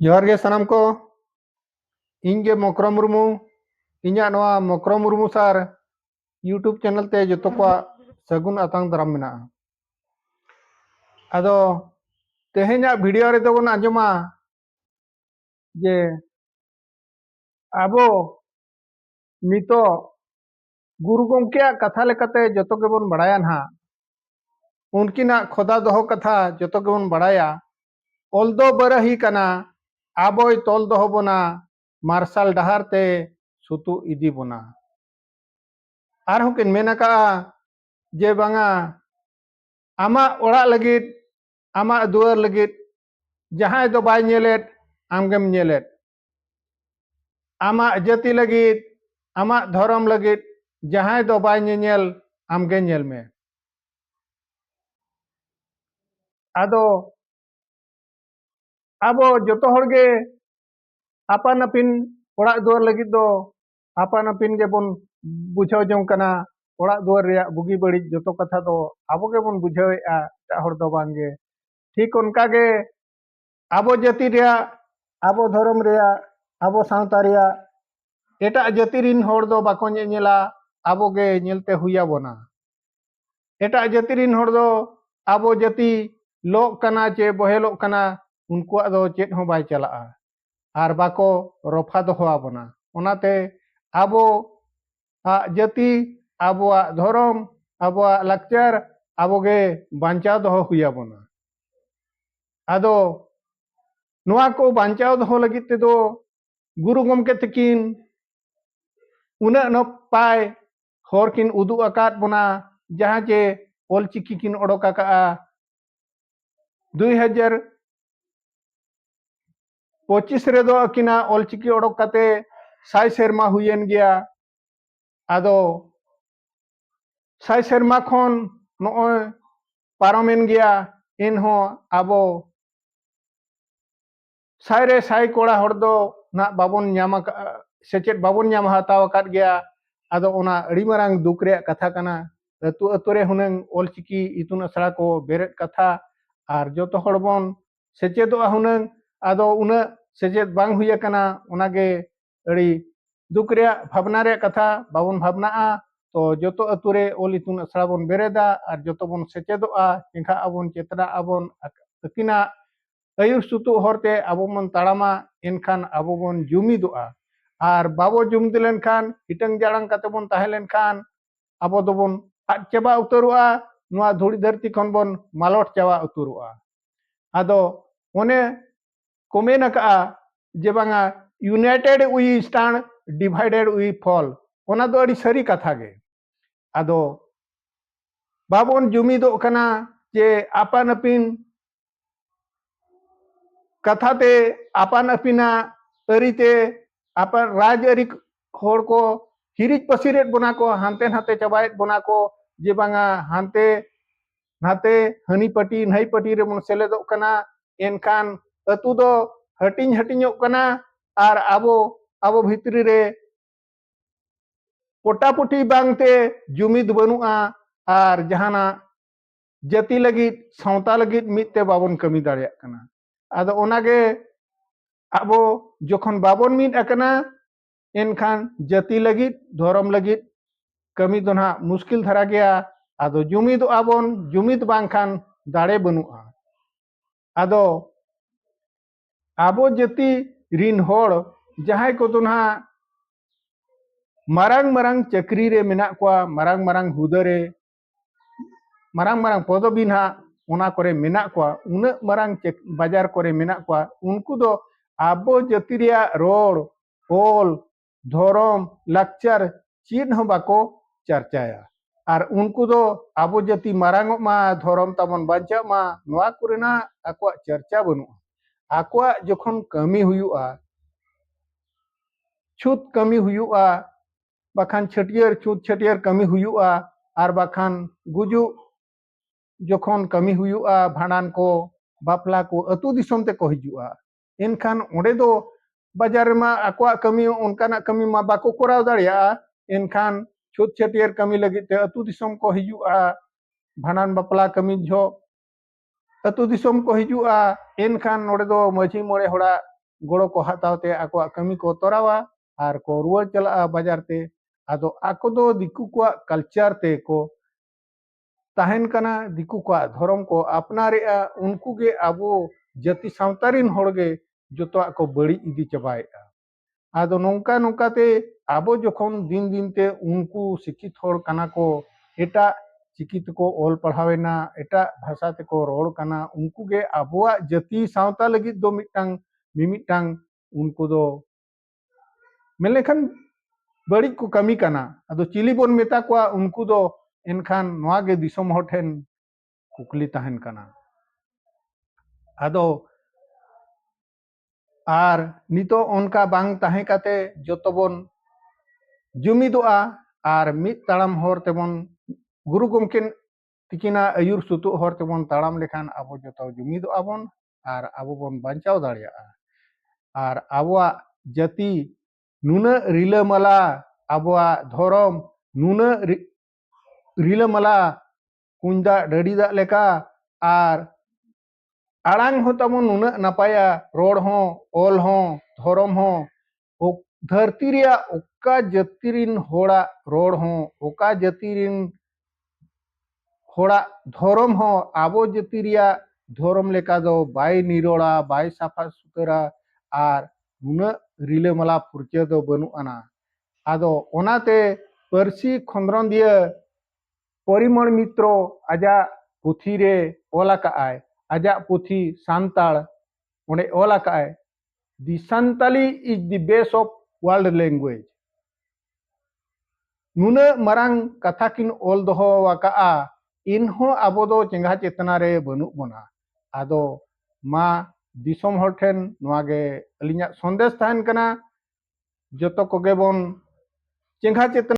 ᱡᱚᱦᱟᱨ ᱜᱮ ᱥᱟᱱᱟᱢ ᱠᱚ ᱤᱧ ᱜᱮ ᱢᱚᱠᱨᱚ ᱢᱩᱨᱢᱩ ᱤᱧᱟᱹᱜ ᱱᱚᱣᱟ ᱢᱚᱠᱨᱚ ᱢᱩᱨᱢᱩ ᱥᱟᱨ YouTube ᱪᱮᱱᱮᱞ ᱛᱮ ᱡᱚᱛᱚ ᱠᱚᱣᱟᱜ ᱥᱟᱹᱜᱩᱱ ᱟᱛᱟᱝ ᱫᱟᱨᱟᱢ ᱢᱮᱱᱟᱜᱼᱟ। ᱟᱫᱚ ᱛᱮᱦᱮᱧᱟᱜ ᱵᱷᱤᱰᱤᱭᱳ ᱨᱮᱫᱚ ᱵᱚᱱ ᱟᱸᱡᱚᱢᱟ ᱡᱮ ᱟᱵᱚ ᱱᱤᱛᱚᱜ ᱜᱩᱨᱩ ᱜᱚᱢᱠᱮᱭᱟᱜ ᱠᱟᱛᱷᱟ ᱞᱮᱠᱟᱛᱮ ᱡᱚᱛᱚ ᱜᱮᱵᱚᱱ ᱵᱟᱲᱟᱭᱟ ᱱᱟᱦᱟᱜ ᱩᱱᱠᱤᱱᱟᱜ ᱠᱷᱚᱫᱟ ᱫᱚᱦᱚ ᱠᱟᱛᱷᱟ ᱡᱚᱛᱚ ᱜᱮᱵᱚन ᱵᱟᱲᱟᱭᱟ ᱚᱞ ᱫᱚ ᱵᱟᱨᱟᱦᱤ ᱠᱟᱱᱟ ᱟᱵᱚᱭ ᱛᱚᱞ ᱫᱚᱦᱚ ᱵᱚᱱᱟ ᱢᱟᱨᱥᱟᱞ ᱰᱟᱦᱟᱨ ᱛᱮ ᱥᱩᱛᱩ ᱤᱫᱤ ᱵᱚᱱᱟ। ᱟᱨᱦᱚᱸ ᱠᱤᱱ ᱢᱮᱱ ᱟᱠᱟᱜᱼᱟ ᱡᱮ ᱵᱟᱝᱟ ᱟᱢᱟᱜ ᱚᱲᱟᱜ ᱞᱟᱹᱜᱤᱫ ᱟᱢᱟᱜ ᱫᱩᱣᱟᱹᱨ ᱞᱟᱹᱜᱤᱫ ᱡᱟᱦᱟᱸᱭ ᱫᱚ ᱵᱟᱭ ᱧᱮᱞᱮᱫ ᱟᱢᱜᱮᱢ ᱧᱮᱞᱮᱫ ᱟᱢᱟᱜ ᱡᱟᱹᱛᱤ ᱞᱟᱹᱜᱤᱫ ᱟᱢᱟᱜ ᱫᱷᱚᱨᱚᱢ ᱞᱟᱹᱜᱤᱫ ᱡᱟᱦᱟᱸᱭ ᱫᱚ ᱵᱟᱭ ᱧᱮᱧᱮᱞ ᱟᱢᱜᱮ ᱧᱮᱞ ᱢᱮ। ᱟᱫᱚ ᱟᱵᱚ ᱡᱚᱛᱚ ᱦᱚᱲ ᱜᱮ ᱟᱯᱟᱱ ᱟᱹᱯᱤᱱ ᱚᱲᱟᱜ ᱫᱩᱣᱟᱹᱨ ᱞᱟᱹᱜᱤᱫ ᱫᱚ ᱟᱯᱟᱱ ᱟᱹᱯᱤᱱ ᱜᱮᱵᱚᱱ ᱵᱩᱡᱷᱟᱹᱣ ᱡᱚᱝ ᱠᱟᱱᱟ ᱚᱲᱟᱜ ᱫᱩᱣᱟᱹᱨ ᱨᱮᱭᱟᱜ ᱵᱩᱜᱤ ᱵᱟᱹᱲᱤᱡ ᱡᱚᱛᱚ ᱠᱟᱛᱷᱟ ᱫᱚ ᱟᱵᱚ ᱜᱮᱵᱚᱱ ᱵᱩᱡᱷᱟᱹᱣᱮᱫᱼᱟ ᱮᱴᱟᱜ ᱦᱚᱲ ᱫᱚ ᱵᱟᱝᱜᱮ ᱴᱷᱤᱠ ᱚᱱᱠᱟᱜᱮ ᱟᱵᱚ ᱡᱟᱹᱛᱤ ᱨᱮᱭᱟᱜ ᱟᱵᱚ ᱫᱷᱚᱨᱚᱢ ᱨᱮᱭᱟᱜ ᱟᱵᱚ ᱥᱟᱶᱛᱟ ᱨᱮᱭᱟᱜ ᱮᱴᱟᱜ ᱡᱟᱹᱛᱤ ᱨᱤᱱ ᱦᱚᱲ ᱫᱚ ᱵᱟᱠᱚ ᱧᱮᱧᱮᱞᱟ ᱟᱵᱚᱜᱮ ᱧᱮᱞᱛᱮ ᱦᱩᱭ ᱟᱵᱚᱱᱟ। ᱮᱴᱟᱜ ᱡᱟᱹᱛᱤ ᱨᱤᱱ ᱦᱚᱲ ᱫᱚ ᱟᱵᱚ ᱡᱟᱹᱛᱤ ᱞᱚᱜ ᱠᱟᱱᱟ ᱪᱮ ᱵᱚᱦᱮᱞᱚᱜ ᱠᱟᱱᱟ ᱩᱱᱠᱩᱣᱟᱜ ᱫᱚ ᱪᱮᱫ ᱦᱚᱸ ᱵᱟᱭ ᱪᱟᱞᱟᱜᱼᱟ ᱟᱨ ᱵᱟᱠᱚ ᱨᱚᱯᱷᱟ ᱫᱚᱦᱚ ᱟᱵᱚᱱᱟ ᱚᱱᱟᱛᱮ ᱟᱵᱚᱣᱟᱜ ᱡᱟᱹᱛᱤ ᱟᱵᱚᱣᱟᱜ ᱫᱷᱚᱨᱚᱢ ᱟᱵᱚᱣᱟᱜ ᱞᱟᱠᱪᱟᱨ ᱟᱵᱚᱜᱮ ᱵᱟᱧᱪᱟᱣ ᱫᱚᱦᱚ ᱦᱩᱭ ᱟᱵᱚᱱᱟ। ᱟᱫᱚ ᱱᱚᱣᱟ ᱠᱚ ᱵᱟᱧᱪᱟᱣ ᱫᱚᱦᱚ ᱞᱟᱹᱜᱤᱫ ᱛᱮᱫᱚ ᱜᱩᱨᱩ ᱜᱚᱢᱠᱮ ᱛᱟᱹᱠᱤᱱ ᱩᱱᱟᱹᱜ ᱱᱟᱯᱟᱭ ᱦᱚᱨ ᱠᱤᱱ ᱩᱫᱩᱜ ᱟᱠᱟᱫ ᱵᱚᱱᱟ ᱡᱟᱦᱟᱸ ᱡᱮ ᱚᱞᱪᱤᱠᱤ ᱠᱤᱱ ᱚᱰᱚᱠ ᱟᱠᱟᱜᱼᱟ 2025 ᱨᱮᱫᱚ ᱟᱹᱠᱤᱱᱟᱜ ᱚᱞᱪᱤᱠᱤ ᱚᱰᱚᱠ ᱠᱟᱛᱮ 100 ᱥᱮᱨᱢᱟ ᱦᱩᱭᱮᱱ ᱜᱮᱭᱟ। ᱟᱫᱚ 100 ᱥᱮᱨᱢᱟ ᱠᱷᱚᱱ ᱱᱚᱜᱼᱚᱭ ᱯᱟᱨᱚᱢᱮᱱ ᱜᱮᱭᱟ ᱮᱱᱦᱚᱸ ᱟᱵᱚ 100 ᱨᱮ 100 ᱠᱚᱲᱟ ᱦᱚᱲ ᱫᱚ ᱱᱟᱜ ᱵᱟᱵᱚᱱ ᱧᱟᱢ ᱟᱠᱟᱫ ᱥᱮᱪᱮᱫ ᱵᱟᱵᱚᱱ ᱧᱟᱢ ᱦᱟᱛᱟᱣ ᱟᱠᱟᱫ ᱜᱮᱭᱟ। ᱟᱫᱚ ᱚᱱᱟ ᱟᱹᱰᱤ ᱢᱟᱨᱟᱝ ᱫᱩᱠ ᱨᱮᱭᱟᱜ ᱠᱟᱛᱷᱟ ᱠᱟᱱᱟ ᱟᱹᱛᱩ ᱟᱹᱛᱩ ᱨᱮ ᱦᱩᱱᱟᱹᱝ ᱚᱞᱪᱤᱠᱤ ᱤᱛᱩᱱ ᱟᱥᱲᱟ ko ᱵᱮᱨᱮᱫ ᱠᱟᱛᱷᱟ ᱟᱨ ᱡᱚᱛᱚ ᱦᱚᱲ ᱵᱚᱱ ᱥᱮᱪᱮᱫᱚᱜᱼᱟ ᱦᱩᱱᱟᱹᱝ ᱟᱫᱚ ᱩᱱᱟᱹᱜ ᱥᱮᱪᱮᱫ ᱵᱟᱝ ᱦᱩᱭ ᱟᱠᱟᱱᱟ ᱚᱱᱟᱜᱮ ᱟᱹᱰᱤ ᱫᱩᱠ ᱨᱮᱭᱟᱜ ᱵᱷᱟᱵᱽᱱᱟ ᱨᱮᱭᱟᱜ ᱠᱟᱛᱷᱟ ᱵᱟᱵᱚन ᱵᱷᱟᱵᱽᱱᱟᱜᱼᱟ ᱛᱚ ᱡᱚᱛᱚ ᱟᱹᱛᱩ ᱨᱮ ᱚᱞ ᱤᱛᱩᱱ ᱟᱥᱲᱟ ᱵᱚᱱ ᱵᱮᱨᱮᱫᱟ ᱟᱨ ᱡᱚᱛᱚ ᱵᱚᱱ ᱥᱮᱪᱮᱫᱚᱜᱼᱟ ᱮᱱᱠᱷᱟᱱ ᱟᱵᱚᱱ ᱪᱮᱛᱱᱟᱜ ᱟᱵᱚᱱ ᱟᱹᱠᱤᱱᱟᱜ ᱟᱹᱭᱩᱨ ᱥᱩᱛᱩᱜ ᱦᱚᱨᱛᱮ ᱟᱵᱚ ᱵᱚᱱ ᱛᱟᱲᱟᱢᱟ ᱮᱱᱠᱷᱟᱱ ᱟᱵᱚ ᱵᱚᱱ ᱡᱩᱢᱤᱫᱚᱜᱼᱟ ᱟᱨ ᱵᱟᱵᱚ ᱡᱩᱢᱤᱫ ᱞᱮᱱᱠᱷᱟन ᱦᱤᱴᱟᱹᱝ ᱡᱟᱲᱟᱝ ᱠᱟᱛᱮ ᱵᱚᱱ ᱛᱟᱦᱮᱸ ᱞᱮᱱᱠᱷᱟन ᱟᱵᱚ ᱫᱚᱵᱚᱱ ᱟᱫ ᱪᱟᱵᱟ ᱩᱛᱟᱹᱨᱚᱜᱼᱟ ᱱᱚᱣᱟ ᱫᱷᱩᱲᱤ ᱫᱷᱟᱹᱨᱛᱤ ᱠᱷᱚᱱ ᱵᱚᱱ ᱢᱟᱞᱚᱴ ᱪᱟᱵᱟ ᱩᱛᱟᱹᱨᱚᱜᱼᱟ। ᱟᱫᱚ ᱚᱱᱮ ᱠᱚ ᱢᱮᱱ ᱟᱠᱟᱜᱼᱟ ᱡᱮ ᱵᱟᱝᱟ united we stand divided we fall ᱚᱱᱟ ᱫᱚ ᱟᱹᱰᱤ ᱥᱟᱹᱨᱤ ᱠᱟᱛᱷᱟ ᱜᱮ ᱟᱫᱚ ᱵᱟᱵᱚᱱ ᱡᱩᱢᱤᱫᱚᱜ ᱠᱟᱱᱟ ᱡᱮ ᱟᱯᱟᱱ ᱟᱹᱯᱤᱱ ᱠᱟᱛᱷᱟᱛᱮ ᱟᱯᱟᱱ ᱟᱹᱯᱤᱱᱟᱜ ᱟᱹᱨᱤᱛᱮ ᱟᱯᱟᱱ ᱨᱟᱡᱽ ᱟᱹᱨᱤ ᱦᱚᱲ ᱠᱚ ᱦᱤᱨᱤᱡ ᱯᱟᱹᱥᱤᱨᱮᱫ ᱵᱚᱱᱟ ᱠᱚ ᱦᱟᱱᱛᱮ ᱱᱟᱛᱮ ᱪᱟᱵᱟᱭᱮᱫ ᱵᱚᱱᱟ ᱠᱚ ᱡᱮ ᱵᱟᱝᱟ ᱦᱟᱱᱛᱮ ᱱᱟᱛᱮ ᱦᱟᱹᱱᱤ ᱯᱟᱹᱴᱤ ᱱᱟᱹᱭ ᱯᱟᱹᱴᱤ ᱨᱮᱵᱚᱱ ᱥᱮᱞᱮᱫᱚᱜ ᱠᱟᱱᱟ ᱮᱱᱠᱷᱟᱱ ᱟᱹᱛᱩ ᱫᱚ ᱦᱟᱹᱴᱤᱧ ᱦᱟᱹᱴᱤᱧᱚᱜ ᱠᱟᱱᱟ ᱟᱨ ᱟᱵᱚ ᱵᱷᱤᱛᱨᱤ ᱨᱮ ᱯᱚᱴᱟᱯᱩᱴᱤ ᱵᱟᱝᱛᱮ ᱡᱩᱢᱤᱫ ᱵᱟᱹᱱᱩᱜᱼᱟ ᱟᱨ ᱡᱟᱦᱟᱱᱟᱜ ᱡᱟᱹᱛᱤ ᱞᱟᱹᱜᱤᱫ ᱥᱟᱶᱛᱟ ᱞᱟᱹᱜᱤᱫ ᱢᱤᱫᱛᱮ ᱵᱟᱵᱚᱱ ᱠᱟᱹᱢᱤ ᱫᱟᱲᱮᱭᱟᱜ ᱠᱟᱱᱟ ᱟᱫᱚ ᱚᱱᱟᱜᱮ ᱟᱵᱚ ᱡᱚᱠᱷᱚᱱ ᱵᱟᱵᱚᱱ ᱢᱤᱫ ᱟᱠᱟᱱᱟ एनखान जाति लगित धर्म लगित कमी दो ना मुश्किल धरा गया आदो जुमिद आबन जुमिद बांखान दाड़े बनुआ आदो आबो जाति रिन होड़ जहां को तो ना मारांग मारांग चक्री रे मेना को मारांग मारांग हुदरे मारांग मारांग पदवी ना ओना करे मेना को उन मारांग बाजार करे मेना को उनको दो आबो जाति रिया रोड ओल धर्म लाक्चर चीन हो बाको चर्चाया और उनको दो आबो जाति मारांग मा धर्म तबन बांचा मा नोआ कुरेना आको चर्चा बनु आको जखन कमी हुआ छूत कमी हुआ बाखान छटियर छूत छटियर कमी हुआ और बाखान गुजु जखन कमी हुआ भांडान को बापला को अतु दिसम ते को हिजुआ एनखान ओंडे दो बाजार में आको कमी उनका कमी मा बाको कोराव दाड़िया एनखान छूत छटियर कमी लगी ते अतु दिसम को हिजुआ भांडान बापला कमी झो अतु दिसम को हिजुआ एनखान नोडे दो माझी मोड़े होड़ा goro ko hataw te ako kami ko torawa ar ko ruwar chala bajar te ado ako do diku ko culture te ko tahen kana diku ko dhorom ko apnare'a unku ge abo jati sawtarin horge joto ko bari idi chabae'a ado nongka nongka te abo jokhon din din te unku sikit hor kana ko eta चिकी तको all पढ़ावेना एटा भाषा तको road कना उनको गे अबुआ जति सावता लगी दो मिटांग मिमिटांग उनको दो मेले खन बड़ी को कमी कना अदो चिली बोन मेता को उनको दो एनखान नवा गे दिसोम होठेन कुकली तहन कना अदो आर नितो उनका बांग ताहे काते जोतोबन जुमिदोआ आर मित ताड़ाम होर तेबन गुरु गमकेन तिकिना आयुर सुतु हर तेबन ताड़ाम लेखान आबो जोतो जुमिदोआ बन आर आबो बन बांचाव दाड़ियाआ आर आबोआ जाति नुना रिलामाला आबोआ धरम नुना रिलामाला कुंदा डड़ीदा लेका आर आड़ांग हो तमन नुना नापाया रोड हो ऑल हो धरम हो धरती रिया ओका जातिरिन होड़ा रोड हो ओका जातिरिन होड़ा धरम हो आबो जाति रिया धरम लेका दो बाय निरोड़ा बाय साफा सुतरा आर नुना रिलामाला फुरचा दो बनु आना आदो ओनाते परसी खंद्रन दिया परिमल मित्रो आजा पुथी रे ओला काआय आजा पुथी सांताल ओने ओला काआय The Santali is the base of world language. Nuna marang katakin ol doho waka'a inho abodo cengha cetana re banuk bona. Ado ma disom horten nuage alinya sondes tahan kana joto koge bon cengha cetana